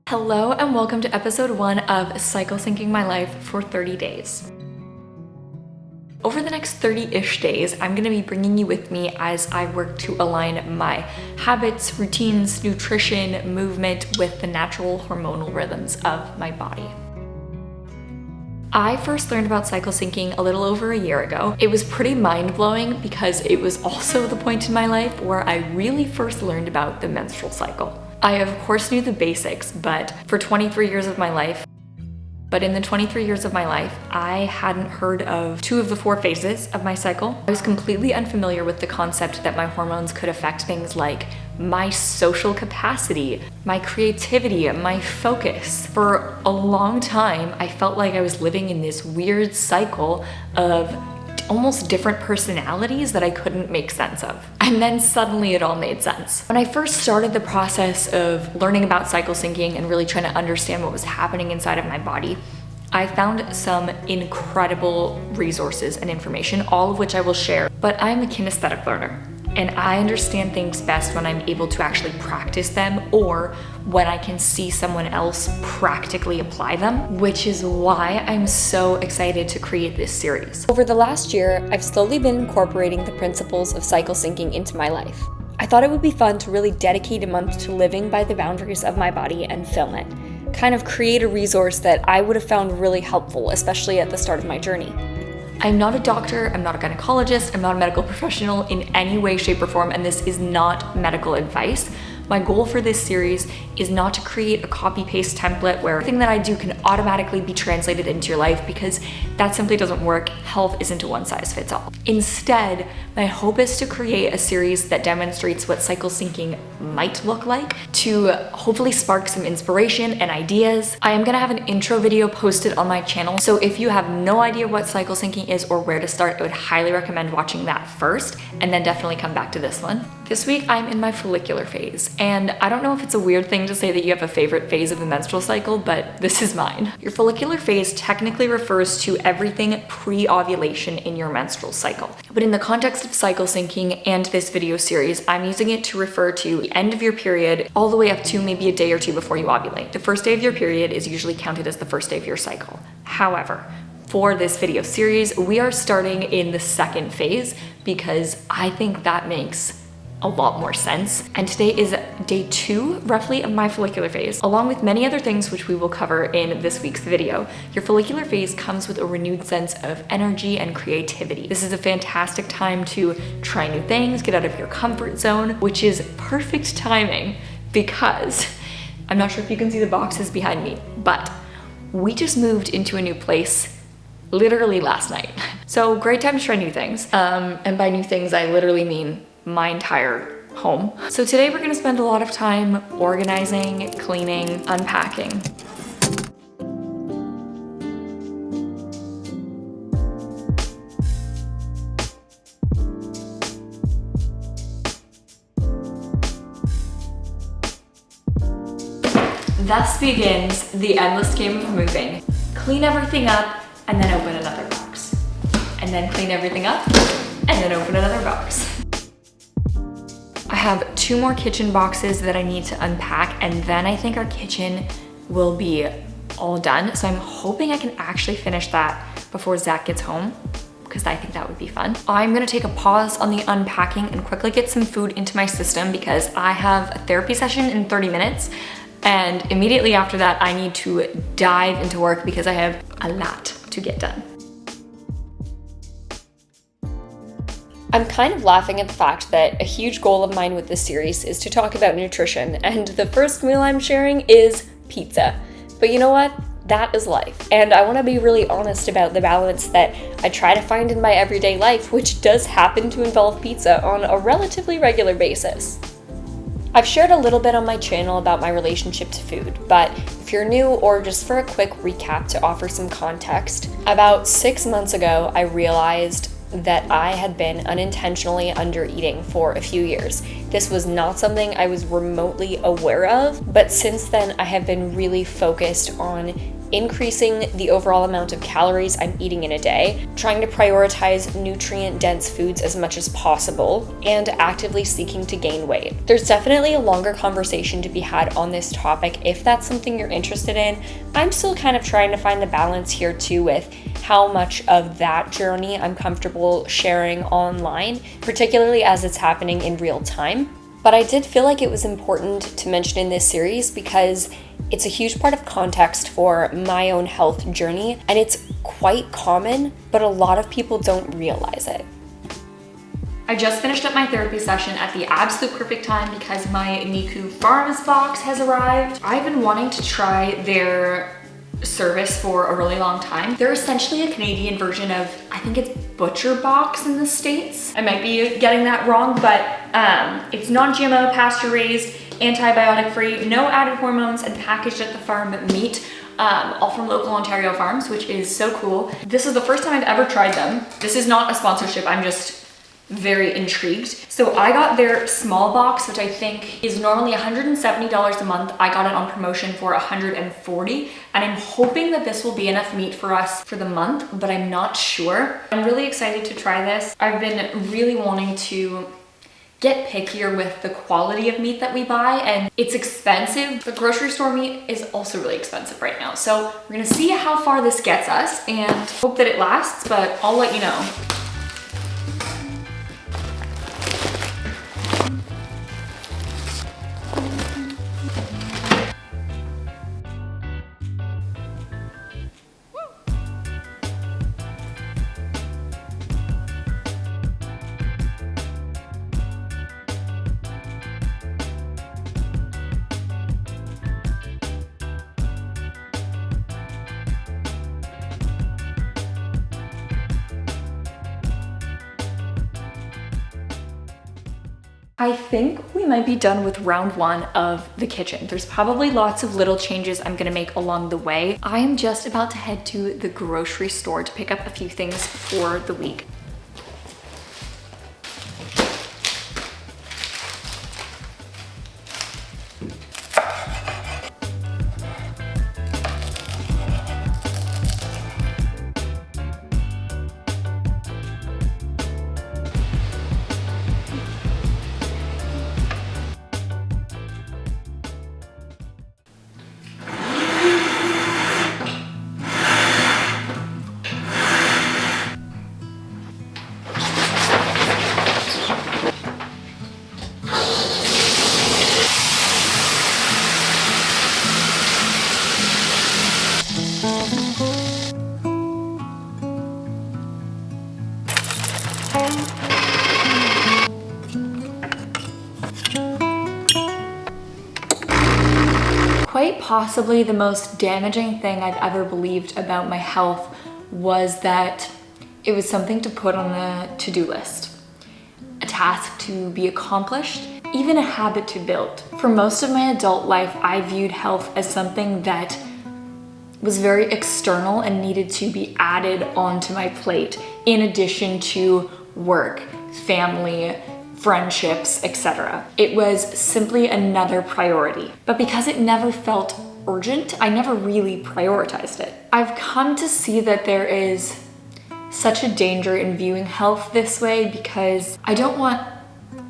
Hello and welcome to episode 1 of Cycle Syncing My Life for 30 days. Over the next 30-ish days, I'm going to be bringing you with me as I work to align my habits, routines, nutrition, movement with the natural hormonal rhythms of my body. I first learned about cycle syncing a little over a year ago. It was pretty mind-blowing because it was also the point in my life where I really first learned about the menstrual cycle. I of course knew the basics, but in the 23 years of my life, I hadn't heard of 2 of the 4 phases of my cycle. I was completely unfamiliar with the concept that my hormones could affect things like my social capacity, my creativity, my focus. For a long time, I felt like I was living in this weird cycle of almost different personalities that I couldn't make sense of. And then suddenly it all made sense. When I first started the process of learning about cycle syncing and really trying to understand what was happening inside of my body, I found some incredible resources and information, all of which I will share. But I'm a kinesthetic learner, and I understand things best when I'm able to actually practice them or when I can see someone else practically apply them, which is why I'm so excited to create this series. Over the last year, I've slowly been incorporating the principles of cycle syncing into my life. I thought it would be fun to really dedicate a month to living by the boundaries of my body and film it. Kind of create a resource that I would have found really helpful, especially at the start of my journey. I'm not a doctor, I'm not a gynecologist, I'm not a medical professional in any way, shape, or form, and this is not medical advice. My goal for this series is not to create a copy-paste template where everything that I do can automatically be translated into your life, because that simply doesn't work. Health isn't a one-size-fits-all. Instead, my hope is to create a series that demonstrates what cycle syncing might look like, to hopefully spark some inspiration and ideas. I am gonna have an intro video posted on my channel, so if you have no idea what cycle syncing is or where to start, I would highly recommend watching that first, and then definitely come back to this one. This week, I'm in my follicular phase, and I don't know if it's a weird thing to say that you have a favorite phase of the menstrual cycle, but this is mine. Your follicular phase technically refers to everything pre-ovulation in your menstrual cycle. But in the context of cycle syncing and this video series, I'm using it to refer to the end of your period all the way up to maybe a day or 2 before you ovulate. The first day of your period is usually counted as the first day of your cycle. However, for this video series, we are starting in the second phase because I think that makes a lot more sense. And today is day 2, roughly, of my follicular phase. Along with many other things which we will cover in this week's video, your follicular phase comes with a renewed sense of energy and creativity. This is a fantastic time to try new things, get out of your comfort zone, which is perfect timing because I'm not sure if you can see the boxes behind me, but we just moved into a new place literally last night. So great time to try new things. And by new things, I literally mean my entire home. So today we're gonna spend a lot of time organizing, cleaning, unpacking. Thus begins the endless game of moving. Clean everything up and then open another box. And then clean everything up and then open another box. I have 2 more kitchen boxes that I need to unpack, and then I think our kitchen will be all done. So I'm hoping I can actually finish that before Zach gets home, because I think that would be fun. I'm gonna take a pause on the unpacking and quickly get some food into my system because I have a therapy session in 30 minutes. And immediately after that, I need to dive into work because I have a lot to get done. I'm kind of laughing at the fact that a huge goal of mine with this series is to talk about nutrition, and the first meal I'm sharing is pizza. But you know what? That is life. And I want to be really honest about the balance that I try to find in my everyday life, which does happen to involve pizza on a relatively regular basis. I've shared a little bit on my channel about my relationship to food, but if you're new, or just for a quick recap to offer some context, about 6 months ago, I realized that I had been unintentionally under-eating for a few years. This was not something I was remotely aware of, but since then I have been really focused on increasing the overall amount of calories I'm eating in a day, trying to prioritize nutrient-dense foods as much as possible, and actively seeking to gain weight. There's definitely a longer conversation to be had on this topic if that's something you're interested in. I'm still kind of trying to find the balance here too with how much of that journey I'm comfortable sharing online, particularly as it's happening in real time. But I did feel like it was important to mention in this series because it's a huge part of context for my own health journey, and it's quite common, but a lot of people don't realize it. I just finished up my therapy session at the absolute perfect time because my Niku Farms box has arrived. I've been wanting to try their service for a really long time. They're essentially a Canadian version of, I think it's Butcher Box in the States. I might be getting that wrong, but it's non-GMO, pasture-raised, antibiotic-free, no added hormones, and packaged at the farm meat, all from local Ontario farms, which is so cool. This is the first time I've ever tried them. This is not a sponsorship, I'm just very intrigued. So I got their small box, which I think is normally $170 a month. I got it on promotion for $140, and I'm hoping that this will be enough meat for us for the month, but I'm not sure. I'm really excited to try this. I've been really wanting to get pickier with the quality of meat that we buy, and it's expensive. The grocery store meat is also really expensive right now. So we're gonna see how far this gets us and hope that it lasts, but I'll let you know. I think we might be done with round one of the kitchen. There's probably lots of little changes I'm gonna make along the way. I am just about to head to the grocery store to pick up a few things for the week. Quite possibly the most damaging thing I've ever believed about my health was that it was something to put on a to-do list, a task to be accomplished, even a habit to build. For most of my adult life, I viewed health as something that was very external and needed to be added onto my plate in addition to work, family, friendships, etc. It was simply another priority. But because it never felt urgent, I never really prioritized it. I've come to see that there is such a danger in viewing health this way because I don't want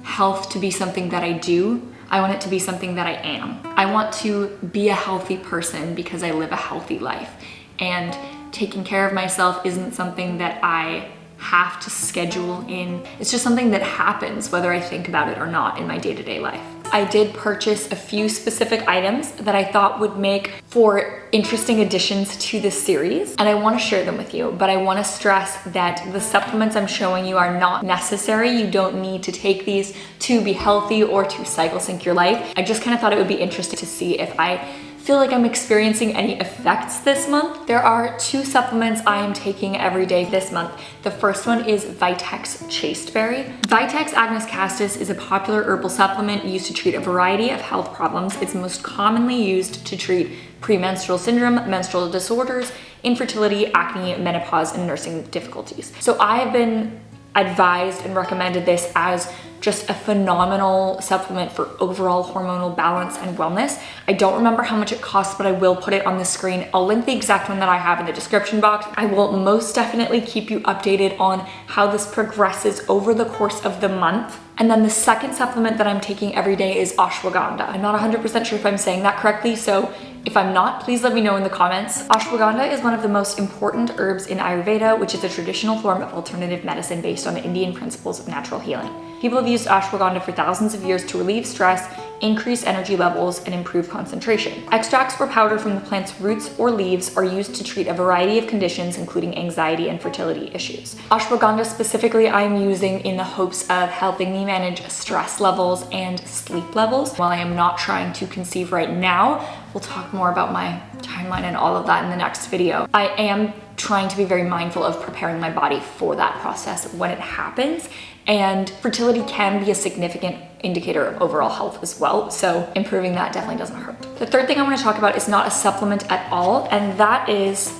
health to be something that I do. I want it to be something that I am. I want to be a healthy person because I live a healthy life. And taking care of myself isn't something that I have to schedule in. It's just something that happens whether I think about it or not in my day-to-day life. I did purchase a few specific items that I thought would make for interesting additions to this series, and I want to share them with you, but I want to stress that the supplements I'm showing you are not necessary. You don't need to take these to be healthy or to cycle sync your life. I just kind of thought it would be interesting to see if I feel like I'm experiencing any effects this month. There are 2 supplements I am taking every day this month. The first one is Vitex Chasteberry. Vitex Agnus Castus is a popular herbal supplement used to treat a variety of health problems. It's most commonly used to treat premenstrual syndrome, menstrual disorders, infertility, acne, menopause, and nursing difficulties. So I have been advised and recommended this as just a phenomenal supplement for overall hormonal balance and wellness. I don't remember how much it costs, but I will put it on the screen. I'll link the exact one that I have in the description box. I will most definitely keep you updated on how this progresses over the course of the month. And then the second supplement that I'm taking every day is ashwagandha. I'm not 100% sure if I'm saying that correctly, so if I'm not, please let me know in the comments. Ashwagandha is one of the most important herbs in Ayurveda, which is a traditional form of alternative medicine based on the Indian principles of natural healing. People have used ashwagandha for thousands of years to relieve stress, increase energy levels, and improve concentration. Extracts or powder from the plant's roots or leaves are used to treat a variety of conditions, including anxiety and fertility issues. Ashwagandha specifically, I'm using in the hopes of helping me manage stress levels and sleep levels. While I am not trying to conceive right now, we'll talk more about my timeline and all of that in the next video. I am trying to be very mindful of preparing my body for that process when it happens. And fertility can be a significant indicator of overall health as well. So improving that definitely doesn't hurt. The third thing I want to talk about is not a supplement at all, and that is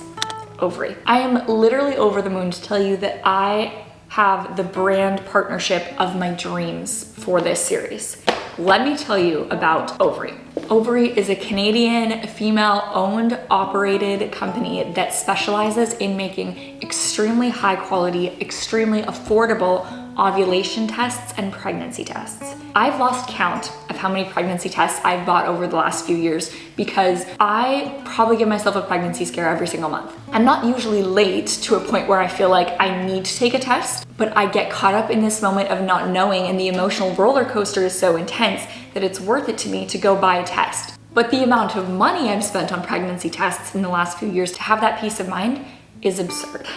Ovry. I am literally over the moon to tell you that I have the brand partnership of my dreams for this series. Let me tell you about Ovry. Ovry is a Canadian female-owned, operated company that specializes in making extremely high quality, extremely affordable ovulation tests and pregnancy tests. I've lost count of how many pregnancy tests I've bought over the last few years because I probably give myself a pregnancy scare every single month. I'm not usually late to a point where I feel like I need to take a test, but I get caught up in this moment of not knowing, and the emotional roller coaster is so intense that it's worth it to me to go buy a test. But the amount of money I've spent on pregnancy tests in the last few years to have that peace of mind is absurd.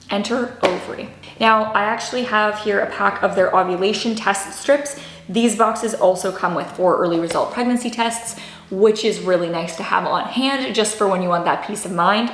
Enter Ovry. Now, I actually have here a pack of their ovulation test strips. These boxes also come with 4 early result pregnancy tests, which is really nice to have on hand just for when you want that peace of mind.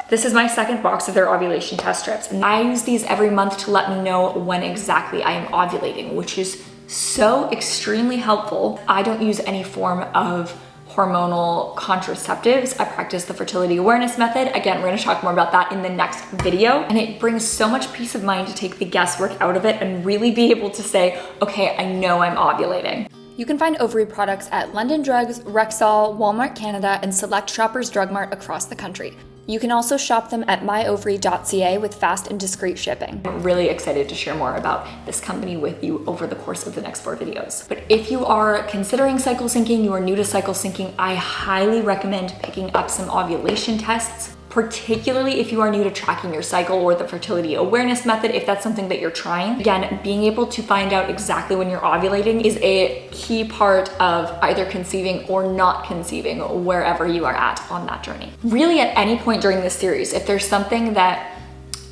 This is my second box of their ovulation test strips, and I use these every month to let me know when exactly I am ovulating, which is so extremely helpful. I don't use any form of hormonal contraceptives. I practice the fertility awareness method. Again, we're gonna talk more about that in the next video. And it brings so much peace of mind to take the guesswork out of it and really be able to say, okay, I know I'm ovulating. You can find Ovry products at London Drugs, Rexall, Walmart Canada, and select Shoppers Drug Mart across the country. You can also shop them at myovry.ca with fast and discreet shipping. I'm really excited to share more about this company with you over the course of the next 4 videos. But if you are considering cycle syncing, you are new to cycle syncing, I highly recommend picking up some ovulation tests, particularly if you are new to tracking your cycle or the fertility awareness method, if that's something that you're trying. Again, being able to find out exactly when you're ovulating is a key part of either conceiving or not conceiving, wherever you are at on that journey. Really, at any point during this series, if there's something that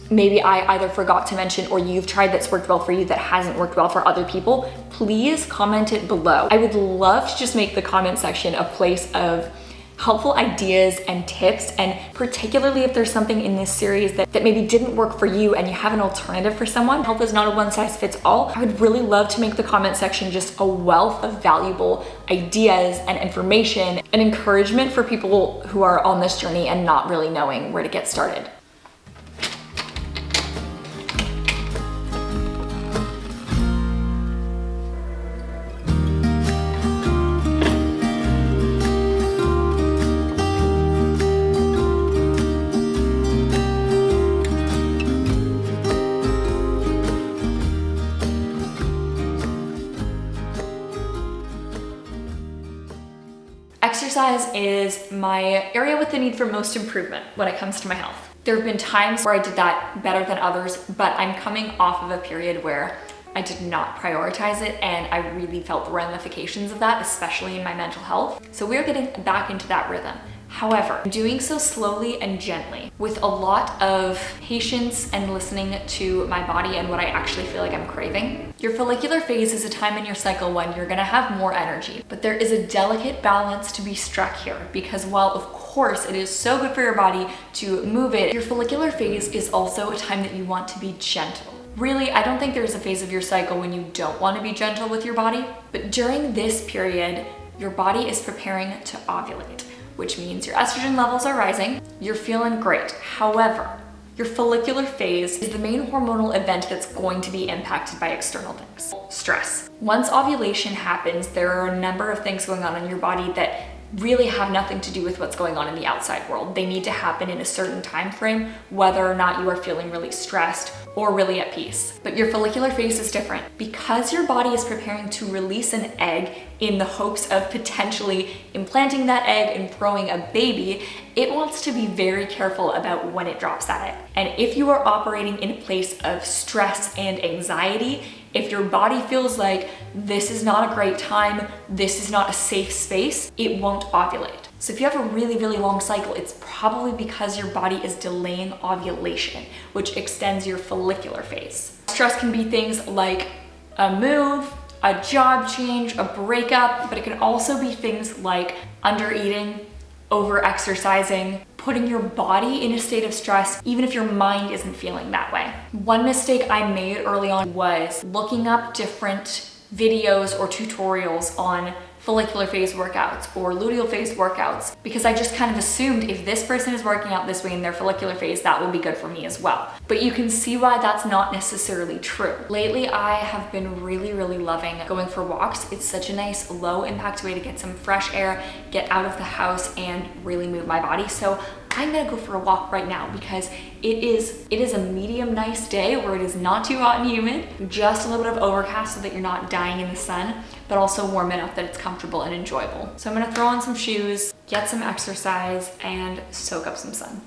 maybe I either forgot to mention or you've tried that's worked well for you that hasn't worked well for other people, please comment it below. I would love to just make the comment section a place of helpful ideas and tips, and particularly if there's something in this series that maybe didn't work for you and you have an alternative for someone. Health is not a one-size-fits-all. I would really love to make the comment section just a wealth of valuable ideas and information and encouragement for people who are on this journey and not really knowing where to get started. Exercise is my area with the need for most improvement when it comes to my health. There have been times where I did that better than others, but I'm coming off of a period where I did not prioritize it, and I really felt the ramifications of that, especially in my mental health. So we're getting back into that rhythm. However, I'm doing so slowly and gently with a lot of patience and listening to my body and what I actually feel like I'm craving. Your follicular phase is a time in your cycle when you're gonna have more energy, but there is a delicate balance to be struck here, because while of course it is so good for your body to move it, your follicular phase is also a time that you want to be gentle. Really, I don't think there's a phase of your cycle when you don't want to be gentle with your body, but during this period, your body is preparing to ovulate, which means your estrogen levels are rising, you're feeling great. However, Your follicular phase is the main hormonal event that's going to be impacted by external things. Stress. Once ovulation happens, there are a number of things going on in your body that really have nothing to do with what's going on in the outside world. They need to happen in a certain time frame, whether or not you are feeling really stressed or really at peace. But your follicular phase is different. Because your body is preparing to release an egg in the hopes of potentially implanting that egg and growing a baby, it wants to be very careful about when it drops that egg. And if you are operating in a place of stress and anxiety, if your body feels like this is not a great time, this is not a safe space, it won't ovulate. So if you have a really, really long cycle, it's probably because your body is delaying ovulation, which extends your follicular phase. Stress can be things like a move, a job change, a breakup, but it can also be things like under-eating, over-exercising, putting your body in a state of stress, even if your mind isn't feeling that way. One mistake I made early on was looking up different videos or tutorials on follicular phase workouts or luteal phase workouts, because I just kind of assumed if this person is working out this way in their follicular phase, that will be good for me as well. But you can see why that's not necessarily true. Lately, I have been really, really loving going for walks. It's such a nice low impact way to get some fresh air, get out of the house and really move my body. So I'm gonna go for a walk right now because it is a medium nice day where it is not too hot and humid, just a little bit of overcast so that you're not dying in the sun, but also warm enough that it's comfortable and enjoyable. So I'm gonna throw on some shoes, get some exercise, and soak up some sun.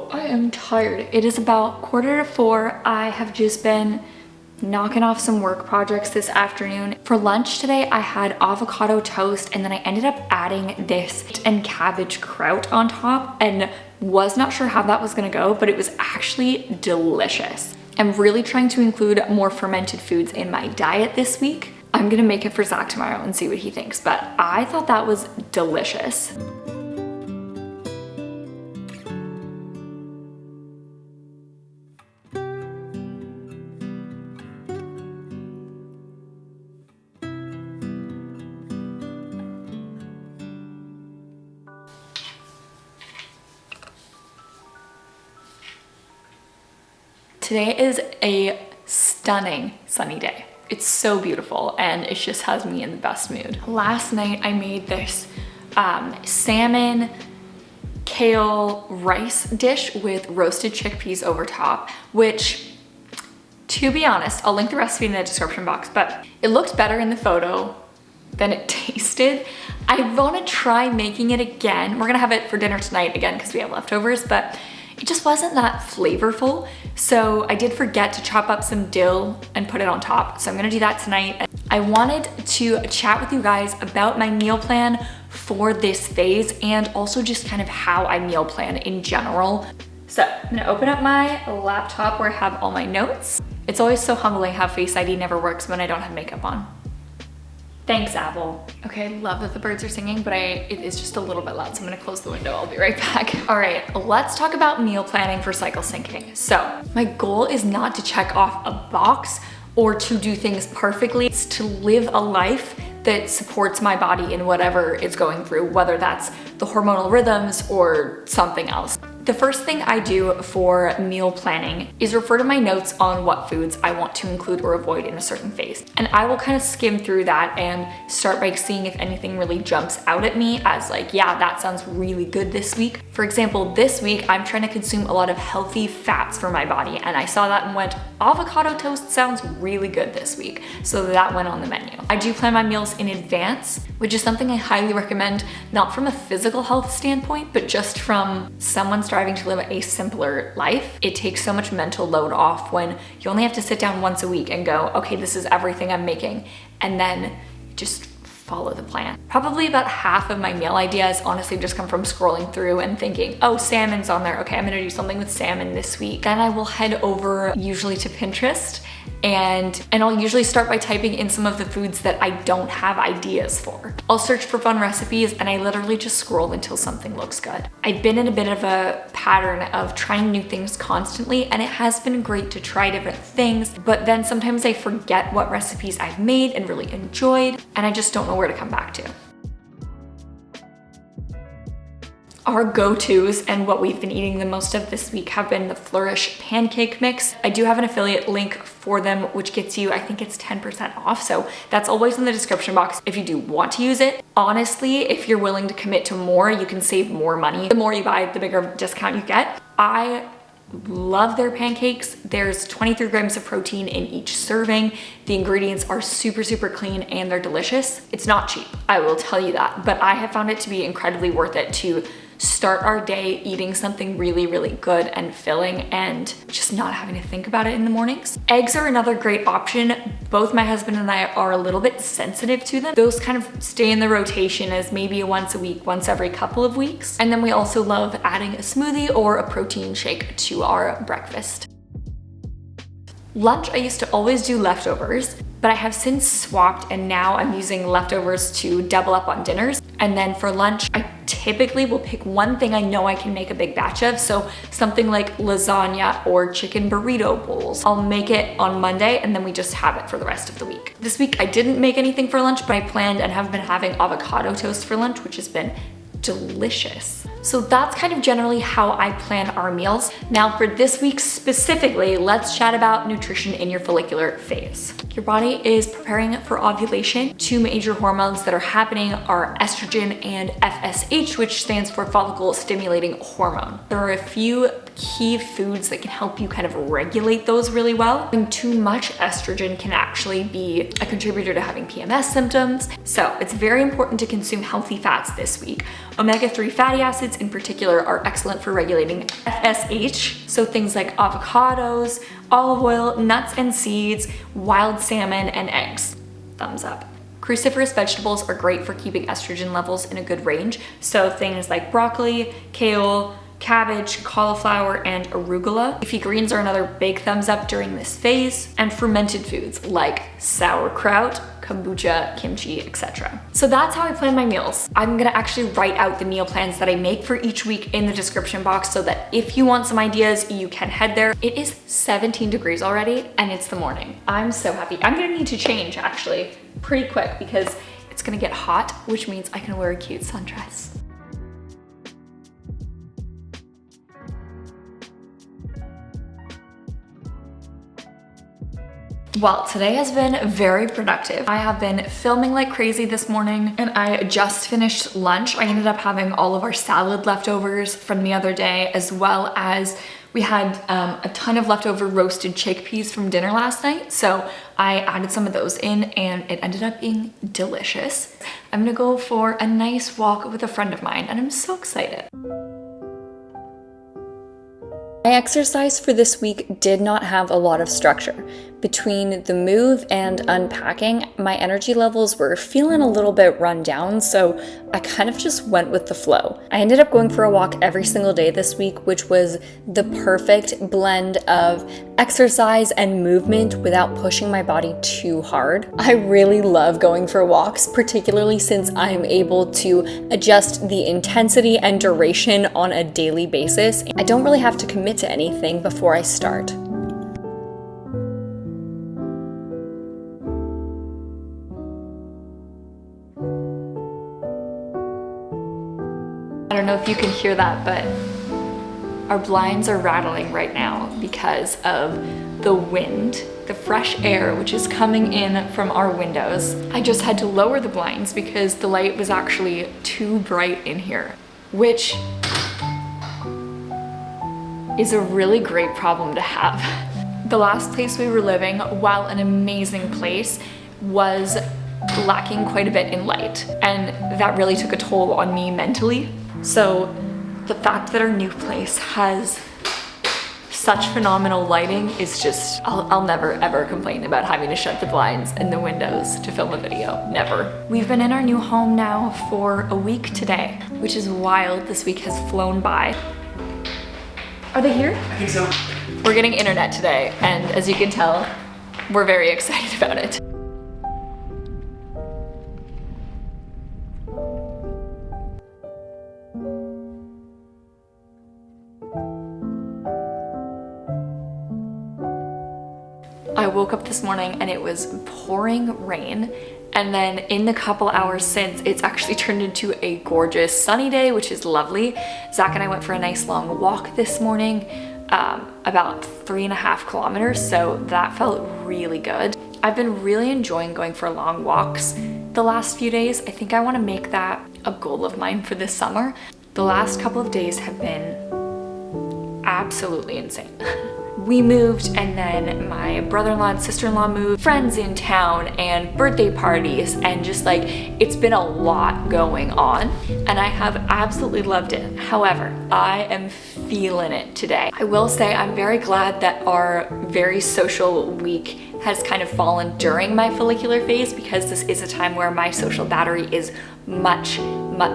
I am tired. It is about 3:45. I have just been knocking off some work projects this afternoon. For lunch today, I had avocado toast and then I ended up adding this and cabbage kraut on top and was not sure how that was gonna go, but it was actually delicious. I'm really trying to include more fermented foods in my diet this week. I'm gonna make it for Zach tomorrow and see what he thinks, but I thought that was delicious. Today is a stunning sunny day. It's so beautiful and it just has me in the best mood. Last night I made this salmon kale rice dish with roasted chickpeas over top, which, to be honest, I'll link the recipe in the description box, but it looked better in the photo than it tasted. I wanna try making it again. We're gonna have it for dinner tonight again because we have leftovers, but it just wasn't that flavorful. So I did forget to chop up some dill and put it on top. So I'm gonna do that tonight. I wanted to chat with you guys about my meal plan for this phase and also just kind of how I meal plan in general. So I'm gonna open up my laptop where I have all my notes. It's always so humbling how Face ID never works when I don't have makeup on. Thanks, Apple. Okay, I love that the birds are singing, but it is just a little bit loud, so I'm gonna close the window. I'll be right back. All right, let's talk about meal planning for cycle syncing. So my goal is not to check off a box or to do things perfectly. It's to live a life that supports my body in whatever it's going through, whether that's the hormonal rhythms or something else. The first thing I do for meal planning is refer to my notes on what foods I want to include or avoid in a certain phase. And I will kind of skim through that and start by seeing if anything really jumps out at me as like, yeah, that sounds really good this week. For example, this week I'm trying to consume a lot of healthy fats for my body, and I saw that and went, avocado toast sounds really good this week. So that went on the menu. I do plan my meals in advance, which is something I highly recommend, not from a physical health standpoint, but just from someone striving to live a simpler life. It takes so much mental load off when you only have to sit down once a week and go, okay, this is everything I'm making, and then just follow the plan. Probably about half of my meal ideas honestly just come from scrolling through and thinking, oh, salmon's on there. Okay, I'm gonna do something with salmon this week. Then I will head over usually to Pinterest and I'll usually start by typing in some of the foods that I don't have ideas for. I'll search for fun recipes and I literally just scroll until something looks good. I've been in a bit of a pattern of trying new things constantly, and it has been great to try different things, but then sometimes I forget what recipes I've made and really enjoyed, and I just don't know where to come back to. Our go-tos and what we've been eating the most of this week have been the Flourish pancake mix. I do have an affiliate link for them, which gets you, I think it's 10% off. So that's always in the description box if you do want to use it. Honestly, if you're willing to commit to more, you can save more money. The more you buy, the bigger discount you get. I love their pancakes. There's 23 grams of protein in each serving. The ingredients are super, super clean and they're delicious. It's not cheap, I will tell you that, but I have found it to be incredibly worth it to start our day eating something really, really good and filling and just not having to think about it in the mornings. Eggs are another great option. Both my husband and I are a little bit sensitive to them. Those kind of stay in the rotation as maybe a once a week, once every couple of weeks. And then we also love adding a smoothie or a protein shake to our breakfast. Lunch, I used to always do leftovers, but I have since swapped and now I'm using leftovers to double up on dinners. And then for lunch, I typically will pick one thing I know I can make a big batch of. So something like lasagna or chicken burrito bowls. I'll make it on Monday and then we just have it for the rest of the week. This week I didn't make anything for lunch, but I planned and have been having avocado toast for lunch, which has been delicious. So that's kind of generally how I plan our meals. Now for this week specifically, let's chat about nutrition in your follicular phase. Your body is preparing for ovulation. Two major hormones that are happening are estrogen and FSH, which stands for follicle stimulating hormone. There are a few key foods that can help you kind of regulate those really well. Having too much estrogen can actually be a contributor to having PMS symptoms. So it's very important to consume healthy fats this week. Omega-3 fatty acids in particular are excellent for regulating FSH. So things like avocados, olive oil, nuts and seeds, wild salmon, and eggs. Thumbs up. Cruciferous vegetables are great for keeping estrogen levels in a good range. So things like broccoli, kale, cabbage, cauliflower, and arugula. Leafy greens are another big thumbs up during this phase, and fermented foods like sauerkraut, kombucha, kimchi, etc. So that's how I plan my meals. I'm gonna actually write out the meal plans that I make for each week in the description box so that if you want some ideas, you can head there. It is 17 degrees already and it's the morning. I'm so happy. I'm gonna need to change actually pretty quick because it's gonna get hot, which means I can wear a cute sundress. Well, today has been very productive. I have been filming like crazy this morning and I just finished lunch. I ended up having all of our salad leftovers from the other day, as well as we had a ton of leftover roasted chickpeas from dinner last night. So I added some of those in and it ended up being delicious. I'm gonna go for a nice walk with a friend of mine and I'm so excited. My exercise for this week did not have a lot of structure. Between the move and unpacking, my energy levels were feeling a little bit run down, so I kind of just went with the flow. I ended up going for a walk every single day this week, which was the perfect blend of exercise and movement without pushing my body too hard. I really love going for walks, particularly since I'm able to adjust the intensity and duration on a daily basis. I don't really have to commit to anything before I start. don't know if you can hear that, but our blinds are rattling right now because of the wind, the fresh air which is coming in from our windows. I just had to lower the blinds because the light was actually too bright in here, which is a really great problem to have. The last place we were living, while an amazing place, was lacking quite a bit in light, and that really took a toll on me mentally. So the fact that our new place has such phenomenal lighting is just, I'll never ever complain about having to shut the blinds and the windows to film a video, never. We've been in our new home now for a week today, which is wild. This week has flown by. Are they here? I think so. We're getting internet today, and as you can tell, we're very excited about it. I woke up this morning and it was pouring rain, and then in the couple hours since, it's actually turned into a gorgeous sunny day, which is lovely. Zach and I went for a nice long walk this morning, about 3.5 kilometers, so that felt really good. I've been really enjoying going for long walks the last few days. I think I want to make that a goal of mine for this summer. The last couple of days have been absolutely insane. We moved, and then my brother-in-law and sister-in-law moved, friends in town, and birthday parties, and just like, it's been a lot going on, and I have absolutely loved it. However, I am feeling it today. I will say I'm very glad that our very social week has kind of fallen during my follicular phase, because this is a time where my social battery is much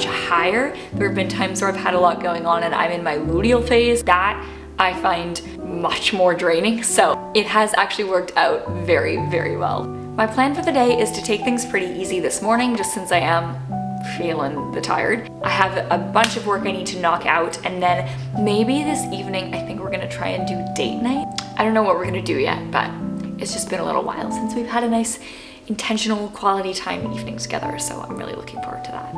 higher. There have been times where I've had a lot going on and I'm in my luteal phase. That I find much more draining, so it has actually worked out very well. My plan for the day is to take things pretty easy this morning, just since I am feeling the tired. I have a bunch of work I need to knock out, and then maybe this evening I think we're gonna try and do date night. I don't know what we're gonna do yet, but it's just been a little while since we've had a nice intentional quality time evening together, so I'm really looking forward to that.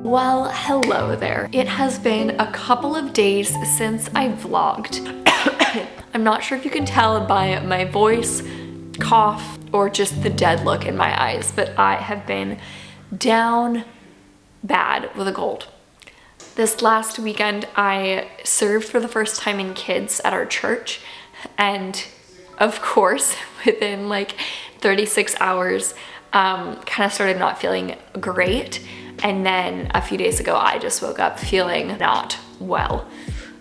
Well, hello there. It has been a couple of days since I vlogged. I'm not sure if you can tell by my voice, cough, or just the dead look in my eyes, but I have been down bad with a cold. This last weekend, I served for the first time in kids at our church, and of course, within like 36 hours, kind of started not feeling great. And then a few days ago, I just woke up feeling not well.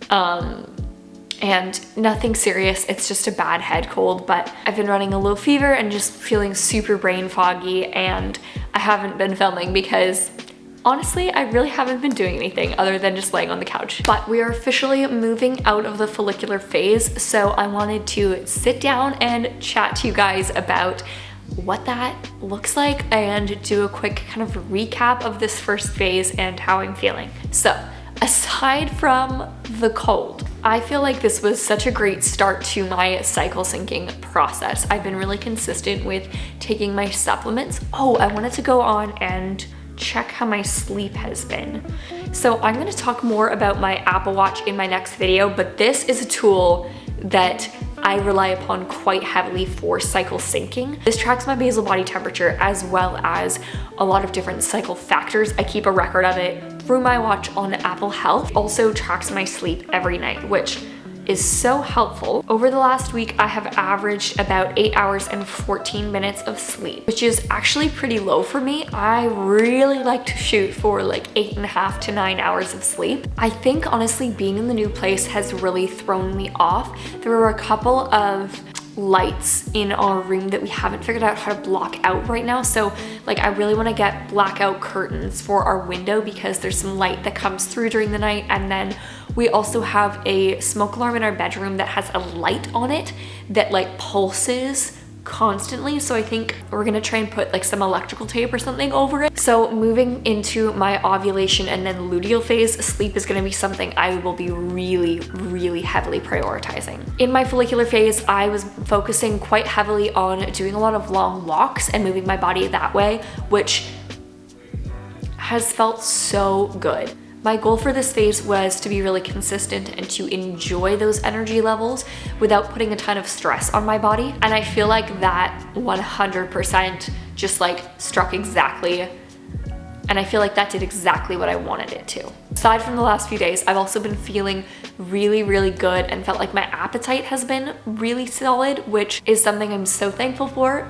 And nothing serious, it's just a bad head cold, but I've been running a low fever and just feeling super brain foggy, and I haven't been filming because honestly, I really haven't been doing anything other than just laying on the couch. But we are officially moving out of the follicular phase, so I wanted to sit down and chat to you guys about what that looks like and do a quick kind of recap of this first phase and how I'm feeling. So, aside from the cold, I feel like this was such a great start to my cycle syncing process. I've been really consistent with taking my supplements. Oh, I wanted to go on and check how my sleep has been. So I'm going to talk more about my Apple Watch in my next video, but this is a tool that I rely upon quite heavily for cycle syncing. This tracks my basal body temperature as well as a lot of different cycle factors. I keep a record of it through my watch on Apple Health. Also tracks my sleep every night, which is so helpful. Over the last week, I have averaged about 8 hours and 14 minutes of sleep, which is actually pretty low for me. I really like to shoot for like 8.5 to 9 hours of sleep. I think honestly, being in the new place has really thrown me off. There were a couple of lights in our room that we haven't figured out how to block out right now. So like I really want to get blackout curtains for our window because there's some light that comes through during the night. And then we also have a smoke alarm in our bedroom that has a light on it that like pulses constantly, so I think we're gonna try and put like some electrical tape or something over it. So moving into my ovulation and then luteal phase, sleep is gonna be something I will be really heavily prioritizing. In my follicular phase, I was focusing quite heavily on doing a lot of long walks and moving my body that way, which has felt so good. My goal for this phase was to be really consistent and to enjoy those energy levels without putting a ton of stress on my body. And I feel like that 100% just like struck exactly, and I feel like that did exactly what I wanted it to. Aside from the last few days, I've also been feeling really good and felt like my appetite has been really solid, which is something I'm so thankful for.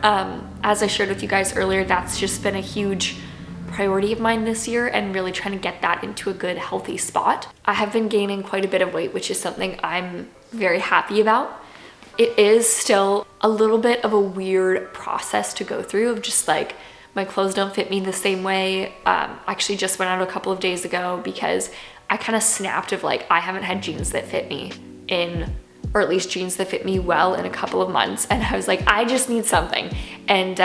As I shared with you guys earlier, that's just been a huge priority of mine this year and really trying to get that into a good healthy spot. I have been gaining quite a bit of weight, which is something I'm very happy about. It is still a little bit of a weird process to go through of just like my clothes don't fit me the same way. I actually just went out a couple of days ago because I kind of snapped of like I haven't had jeans that fit me in, or at least jeans that fit me well, in a couple of months, and I was like, I just need something. And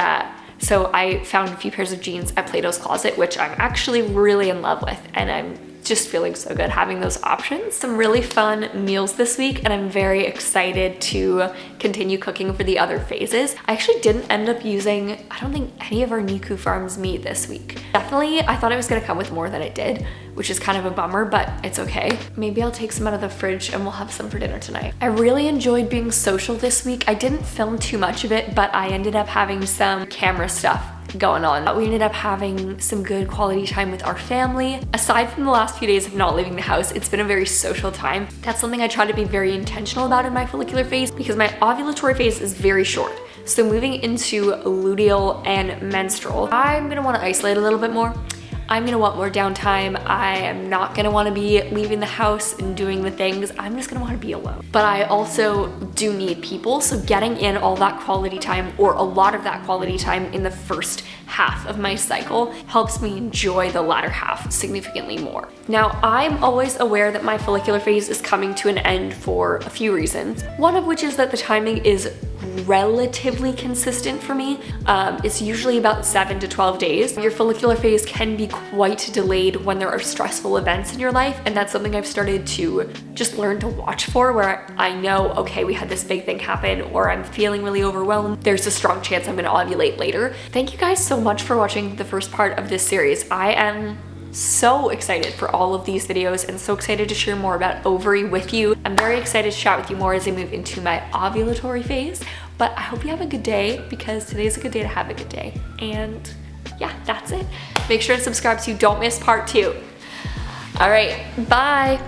so I found a few pairs of jeans at Plato's Closet, which I'm actually really in love with, and I'm just feeling so good having those options. Some really fun meals this week, and I'm very excited to continue cooking for the other phases. I actually didn't end up using, I don't think, any of our Niku Farms meat this week. Definitely, I thought it was gonna come with more than it did, which is kind of a bummer, but it's okay. Maybe I'll take some out of the fridge and we'll have some for dinner tonight. I really enjoyed being social this week. I didn't film too much of it, but I ended up having some camera stuff going on. We ended up having some good quality time with our family. Aside from the last few days of not leaving the house, it's been a very social time. That's something I try to be very intentional about in my follicular phase because my ovulatory phase is very short. So moving into luteal and menstrual, I'm gonna wanna isolate a little bit more. I'm gonna want more downtime. I am not gonna wanna be leaving the house and doing the things. I'm just gonna wanna be alone. But I also do need people, so getting in all that quality time, or a lot of that quality time in the first half of my cycle, helps me enjoy the latter half significantly more. Now, I'm always aware that my follicular phase is coming to an end for a few reasons. One of which is that the timing is relatively consistent for me. It's usually about 7 to 12 days. Your follicular phase can be quite delayed when there are stressful events in your life, and that's something I've started to just learn to watch for, where I know, okay, we had this big thing happen, or I'm feeling really overwhelmed. There's a strong chance I'm gonna ovulate later. Thank you guys so much for watching the first part of this series. I am so excited for all of these videos and so excited to share more about Ovry with you. I'm very excited to chat with you more as I move into my ovulatory phase, but I hope you have a good day, because today's a good day to have a good day. And yeah, that's it. Make sure to subscribe so you don't miss part 2. All right, bye.